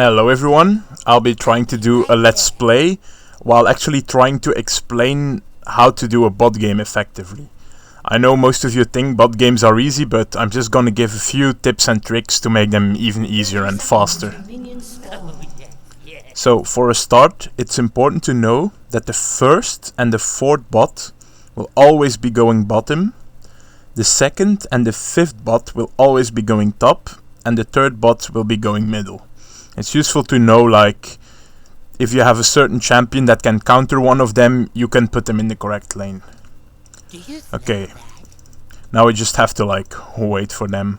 Hello everyone, I'll be trying to do a let's play while actually trying to explain how to do a bot game effectively. I know most of you think bot games are easy, but I'm just gonna give a few tips and tricks to make them even easier and faster. So for a start, it's important to know that the first and the fourth bot will always be going bottom, the second and the fifth bot will always be going top, and the third bot will be going middle. It's useful to know, like, if you have a certain champion that can counter one of them, you can put them in the correct lane. Okay, now we just have to, like, wait for them.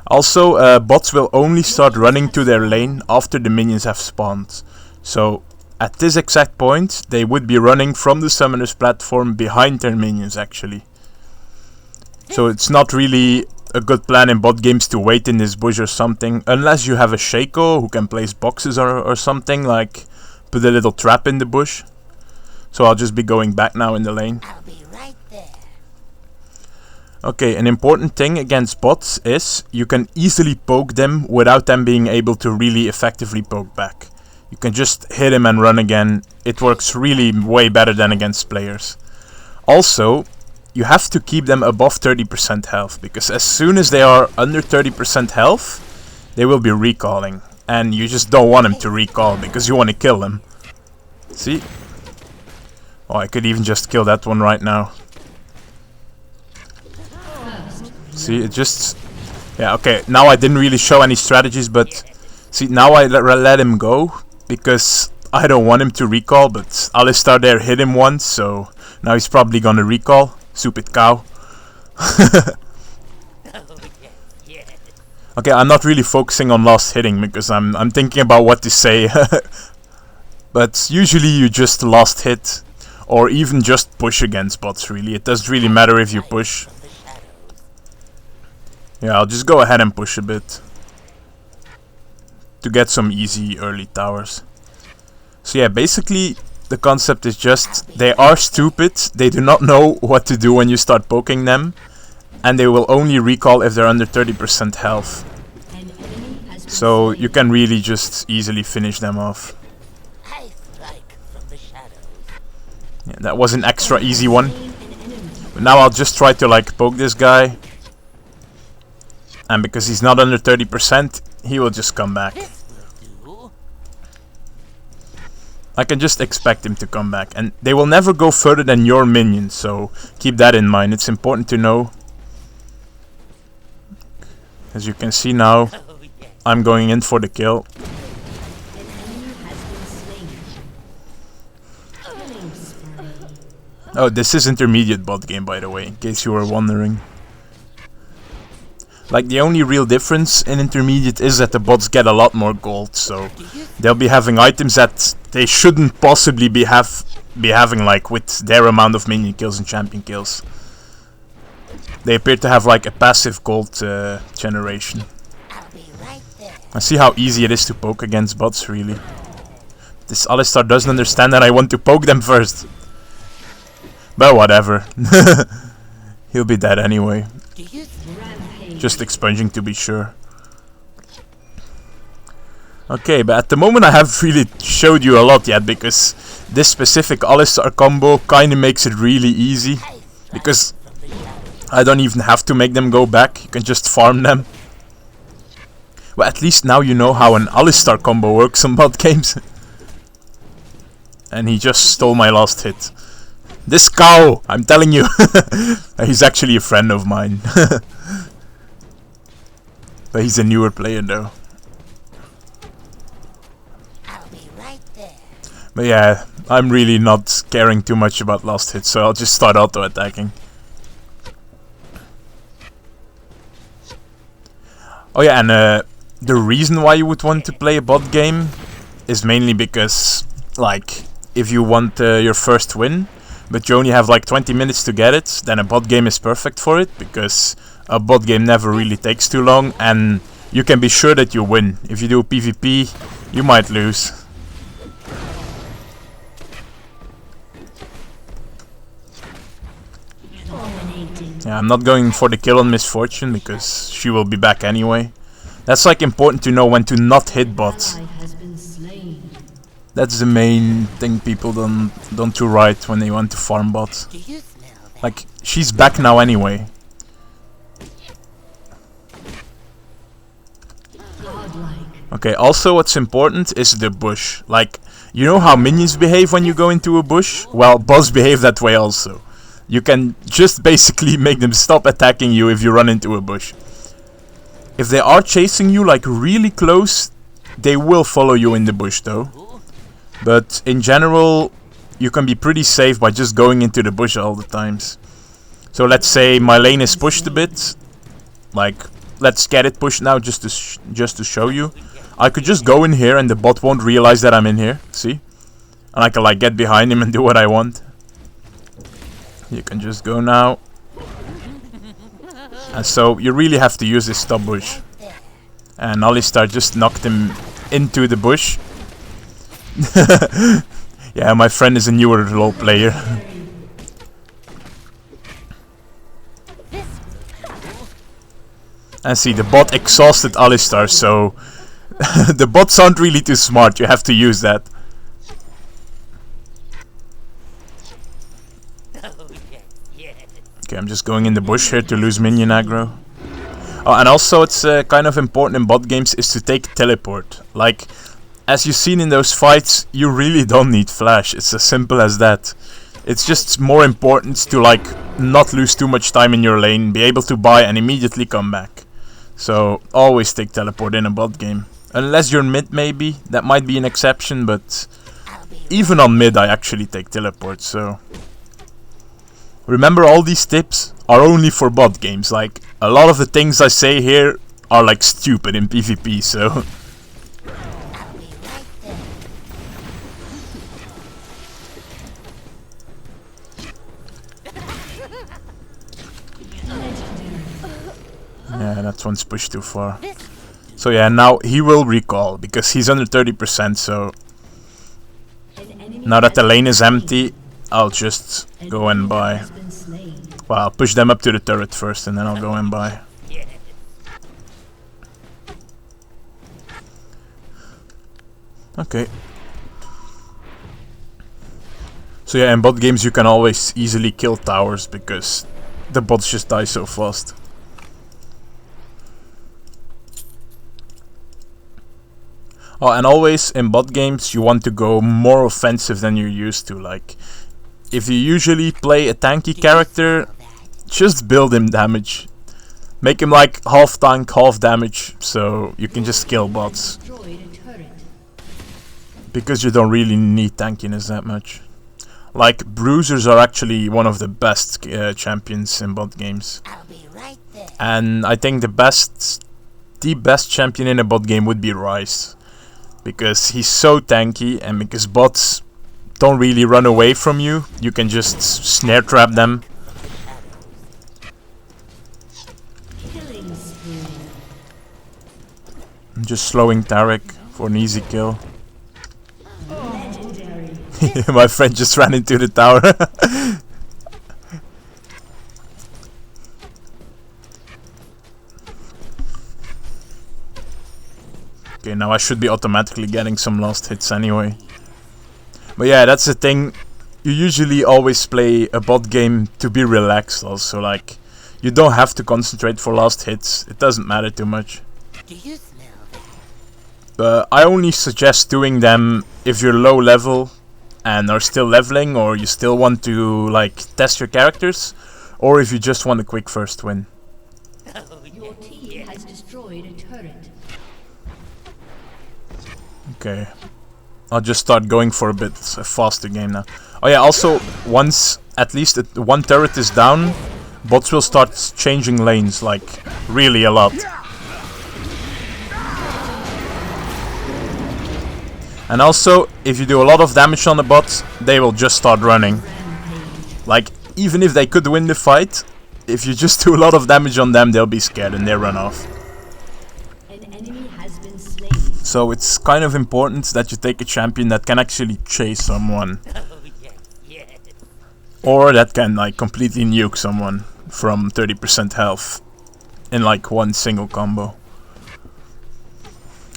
Also, bots will only start running to their lane after the minions have spawned. So, at this exact point, they would be running from the summoner's platform behind their minions, actually. So it's not really a good plan in bot games to wait in this bush or something, unless you have a Shaco who can place boxes or something, like put a little trap in the bush. So I'll just be going back now in the lane. I'll be right there. Okay, an important thing against bots is you can easily poke them without them being able to really effectively poke back. You can just hit him and run again. It works really way better than against players. Also, you have to keep them above 30% health, because as soon as they are under 30% health, they will be recalling. And you just don't want them to recall, because you want to kill them. See? Oh, I could even just kill that one right now. See, it just... Yeah, okay, now I didn't really show any strategies, but... See, now I let him go, because I don't want him to recall, but Alistar there hit him once, so... Now he's probably gonna recall. Stupid cow. Okay, I'm not really focusing on last hitting because I'm thinking about what to say. But usually you just last hit, or even just push against bots, really. It doesn't really matter if you push. Yeah, I'll just go ahead and push a bit to get some easy early towers. So yeah, basically the concept is just, they are stupid, they do not know what to do when you start poking them, and they will only recall if they're under 30% health. So you can really just easily finish them off. Yeah, that was an extra easy one. But now I'll just try to, like, poke this guy. And because he's not under 30%, he will just come back. I can just expect him to come back, and they will never go further than your minions, so keep that in mind. It's important to know. As you can see now, I'm going in for the kill. Oh, this is intermediate bot game, by the way, in case you were wondering. Like, the only real difference in intermediate is that the bots get a lot more gold, so they'll be having items that they shouldn't possibly be having, like, with their amount of minion kills and champion kills. They appear to have, like, a passive gold generation. I see how easy it is to poke against bots, really. This Alistar doesn't understand that I want to poke them first. But whatever. He'll be dead anyway. Just expunging to be sure. Okay, but at the moment I haven't really showed you a lot yet, because this specific Alistar combo kinda makes it really easy. Because I don't even have to make them go back, you can just farm them. Well, at least now you know how an Alistar combo works on bot games. And he just stole my last hit. This cow! I'm telling you! He's actually a friend of mine. But he's a newer player though. I'll be right there. But yeah, I'm really not caring too much about last hit, so I'll just start auto-attacking. Oh yeah, and the reason why you would want to play a bot game is mainly because, like, if you want your first win, but you only have like 20 minutes to get it, then a bot game is perfect for it, because a bot game never really takes too long, and you can be sure that you win. If you do PvP, you might lose. Yeah, I'm not going for the kill on Misfortune, because she will be back anyway. That's like important to know when to not hit bots. That's the main thing people don't do right when they want to farm bots. Do you smell that? Like, she's back now anyway. Okay, also what's important is the bush. Like, you know how minions behave when you go into a bush? Well, bots behave that way also. You can just basically make them stop attacking you if you run into a bush. If they are chasing you like really close, they will follow you in the bush though. But in general, you can be pretty safe by just going into the bush all the times. So let's say my lane is pushed a bit. Like, let's get it pushed now just to show you. I could just go in here and the bot won't realize that I'm in here. See? And I can like get behind him and do what I want. You can just go now. And so you really have to use this stop bush. And Alistar just knocked him into the bush. Yeah, my friend is a newer LoL player. And see, the bot exhausted Alistar, so the bots aren't really too smart, you have to use that. Okay, I'm just going in the bush here to lose minion aggro. Oh, and also it's kind of important in bot games is to take teleport. Like, as you've seen in those fights, you really don't need flash, it's as simple as that. It's just more important to like not lose too much time in your lane, be able to buy and immediately come back. So always take teleport in a bot game. Unless you're mid maybe, that might be an exception, but even on mid I actually take teleport, so... Remember, all these tips are only for bot games. Like, a lot of the things I say here are like stupid in PvP, so... Yeah, that one's pushed too far. So yeah, now he will recall, because he's under 30%, so... Now that the lane is empty, I'll just go and buy. Well, I'll push them up to the turret first, and then I'll go and buy. Okay. So yeah, in bot games you can always easily kill towers, because the bots just die so fast. Oh, and always in bot games you want to go more offensive than you're used to. Like, if you usually play a tanky character, just build him damage. Make him like half tank, half damage, so you can just kill bots. Because you don't really need tankiness that much. Like, bruisers are actually one of the best champions in bot games. I'll be right there. And I think the best champion in a bot game would be Rice. Because he's so tanky, and because bots don't really run away from you, you can just snare trap them. I'm just slowing Tarek for an easy kill. My friend just ran into the tower. Okay, now I should be automatically getting some last hits anyway. But yeah, that's the thing. You usually always play a bot game to be relaxed also. Like, you don't have to concentrate for last hits. It doesn't matter too much. Do you smell that? But I only suggest doing them if you're low level and are still leveling, or you still want to like test your characters, or if you just want a quick first win. Your team has destroyed a turret. Okay, I'll just start going for a bit faster game now. Oh yeah, also once at least one turret is down, bots will start changing lanes like really a lot. And also, if you do a lot of damage on the bots, they will just start running. Like, even if they could win the fight, if you just do a lot of damage on them, they'll be scared and they run off. An enemy has been slain. So it's kind of important that you take a champion that can actually chase someone. Or that can like completely nuke someone from 30% health in like one single combo.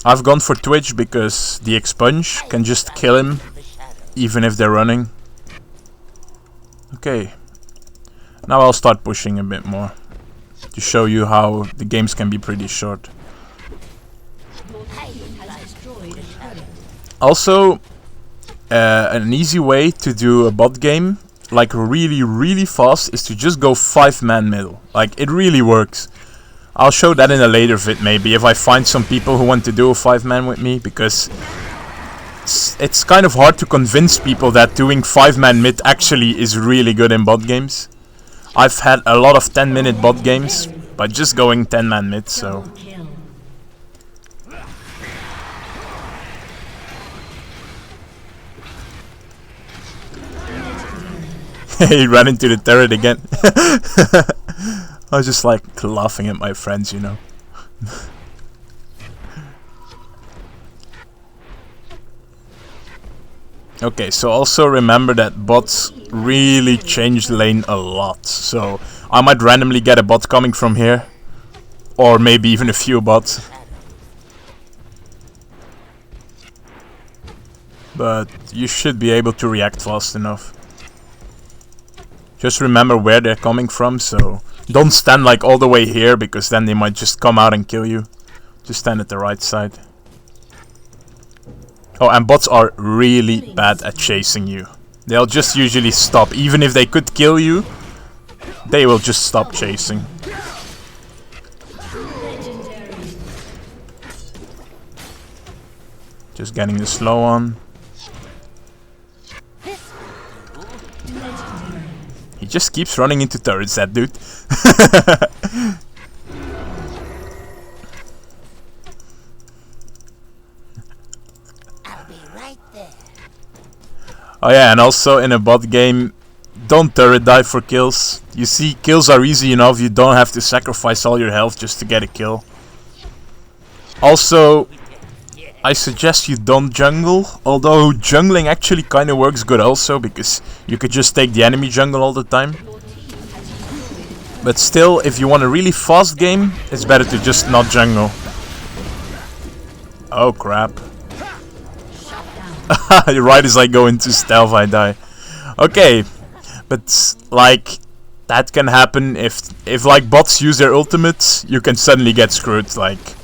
I've gone for Twitch because the expunge can just kill him even if they're running. Okay. Now I'll start pushing a bit more to show you how the games can be pretty short. Also, an easy way to do a bot game, like really fast, is to just go 5-man middle. Like, it really works. I'll show that in a later vid maybe, if I find some people who want to do a 5-man with me, because it's kind of hard to convince people that doing 5-man mid actually is really good in bot games. I've had a lot of 10-minute bot games by just going 10-man mid, so... He ran into the turret again. I was just like laughing at my friends, you know. Okay, so also remember that bots really change lane a lot. So I might randomly get a bot coming from here, or maybe even a few bots. But you should be able to react fast enough. Just remember where they're coming from, so don't stand like all the way here, because then they might just come out and kill you. Just stand at the right side. Oh, and bots are really bad at chasing you. They'll just usually stop. Even if they could kill you, they will just stop chasing. Just getting the slow on. He just keeps running into turrets, that dude. I'll be right there. Oh yeah, and also in a bot game, don't turret dive for kills. You see, kills are easy enough, you don't have to sacrifice all your health just to get a kill. Also, I suggest you don't jungle, although jungling actually kinda works good also, because you could just take the enemy jungle all the time. But still, if you want a really fast game, it's better to just not jungle. Oh crap. Right as I go into stealth I die. Okay, but like, that can happen if like bots use their ultimates, you can suddenly get screwed. Like,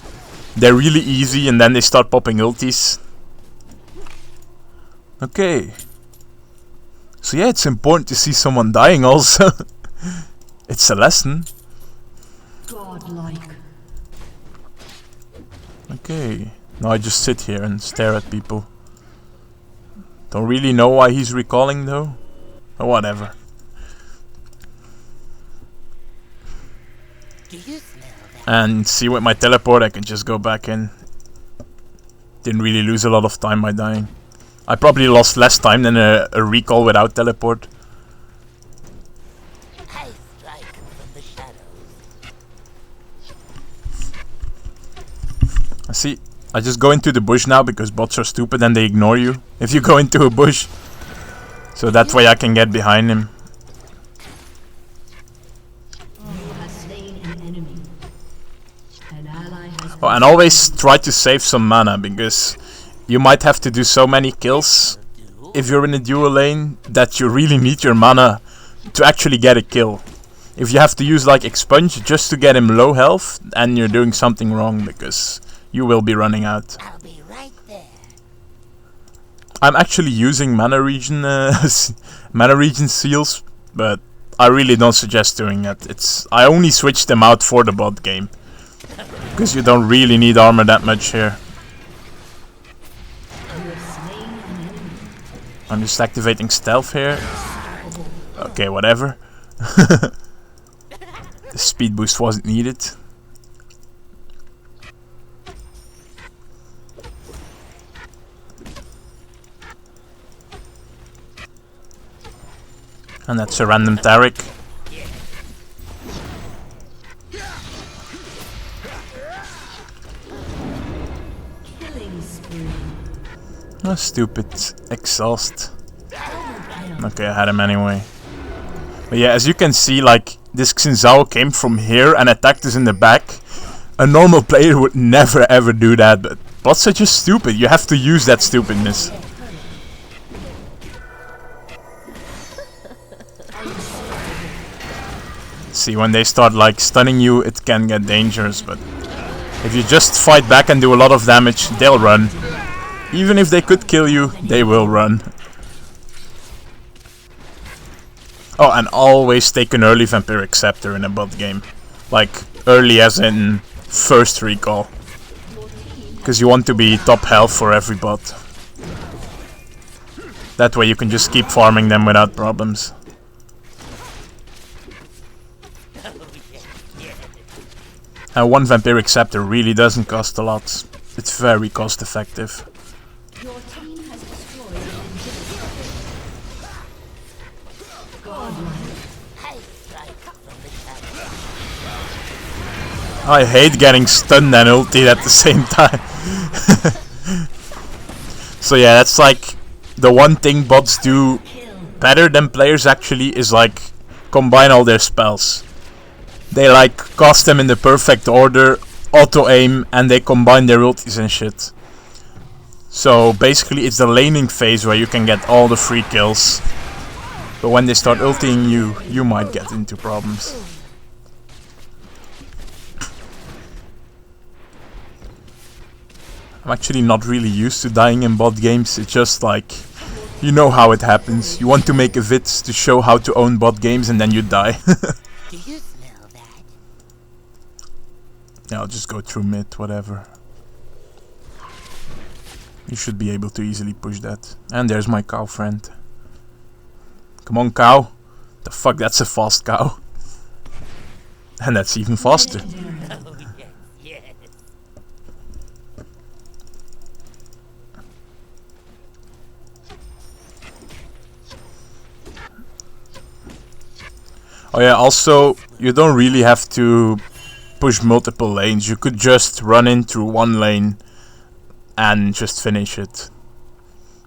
they're really easy and then they start popping ultis. Okay. So yeah, it's important to see someone dying also. It's a lesson. Godlike. Okay. Now I just sit here and stare at people. Don't really know why he's recalling though. Or whatever. Do you smell that? And see, with my teleport I can just go back in. Didn't really lose a lot of time by dying. I probably lost less time than a recall without teleport. I strike from the shadows. I see. I just go into the bush now because bots are stupid and they ignore you if you go into a bush. So that way I can get behind him. You have slain an enemy. An ally has Oh, and always try to save some mana, because you might have to do so many kills if you're in a duo lane that you really need your mana to actually get a kill. If you have to use like expunge just to get him low health, and you're doing something wrong, because you will be running out. I'll be right there. I'm actually using mana region seals, but I really don't suggest doing it. I only switched them out for the bot game, because you don't really need armor that much here. I'm just activating stealth here. Okay, whatever. The speed boost wasn't needed. And that's a random Taric. killing spree. Oh, stupid exhaust. Okay, I had him anyway. But yeah, as you can see, like, this Xinzao came from here and attacked us in the back. A normal player would never ever do that, but Bots are just stupid. You have to use that stupidness. See, when they start like stunning you, it can get dangerous, but if you just fight back and do a lot of damage, they'll run. Even if they could kill you, they will run. Oh, and always take an early Vampiric Scepter in a bot game. Like, early as in first recall. Because you want to be top health for every bot. That way you can just keep farming them without problems. And one Vampiric Scepter really doesn't cost a lot. It's very cost effective. Your team has destroyed an inhibitor. Godlike. I strike from the shadows. I hate getting stunned and ulted at the same time. So yeah, that's like the one thing bots do better than players actually is like combine all their spells. They like cast them in the perfect order, auto aim, and they combine their ultis and shit. So basically it's the laning phase where you can get all the free kills. But when they start ulting you, you might get into problems. I'm actually not really used to dying in bot games. It's just like, you know how it happens. You want to make a vid to show how to own bot games and then you die. Do you smell that? Yeah, I'll just go through mid, whatever. You should be able to easily push that. And there's my cow friend. Come on, cow. The fuck, that's a fast cow. And that's even faster. Oh, yes, yes. Oh yeah, also, you don't really have to push multiple lanes. You could just run in through one lane and just finish it.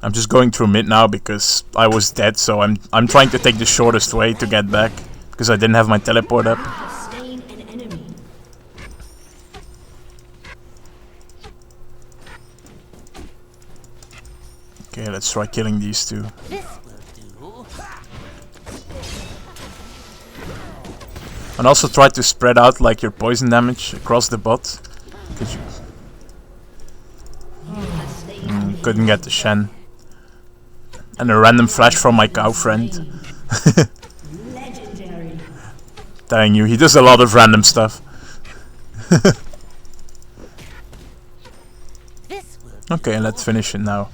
I'm just going through mid now because I was dead, so I'm trying to take the shortest way to get back because I didn't have my teleport up. Slain an enemy. Okay, let's try killing these two. This will do. And also try to spread out like your poison damage across the bot. You couldn't get the Shen. And a random flash from my cow friend. Legendary. Telling you, he does a lot of random stuff. This will Okay, let's finish it now.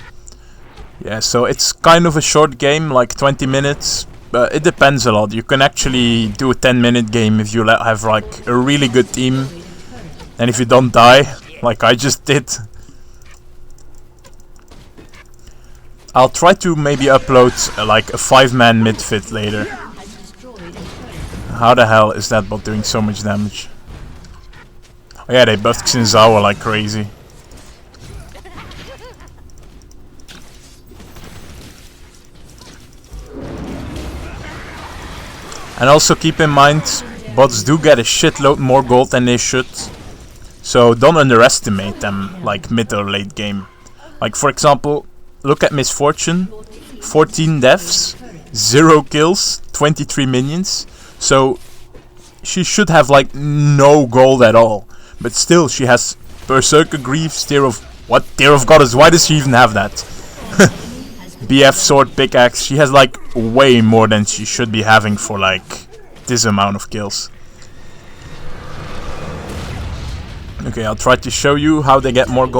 Yeah, so it's kind of a short game, like 20 minutes. But it depends a lot. You can actually do a 10-minute game if you have like a really good team. And if you don't die, like I just did. I'll try to maybe upload like a 5-man mid-fit later. Has destroyed a turret. How the hell is that bot doing so much damage? Oh yeah, they buffed Xinzawa like crazy. And also keep in mind, bots do get a shitload more gold than they should. So don't underestimate them, like mid or late game. Like for example, look at Misfortune. 14 deaths, 0 kills, 23 minions. So she should have like no gold at all. But still, she has Berserker Greaves, Tear of... What? Tear of Goddess, why does she even have that? BF Sword Pickaxe, she has like way more than she should be having for like this amount of kills. Okay, I'll try to show you how they get more gold.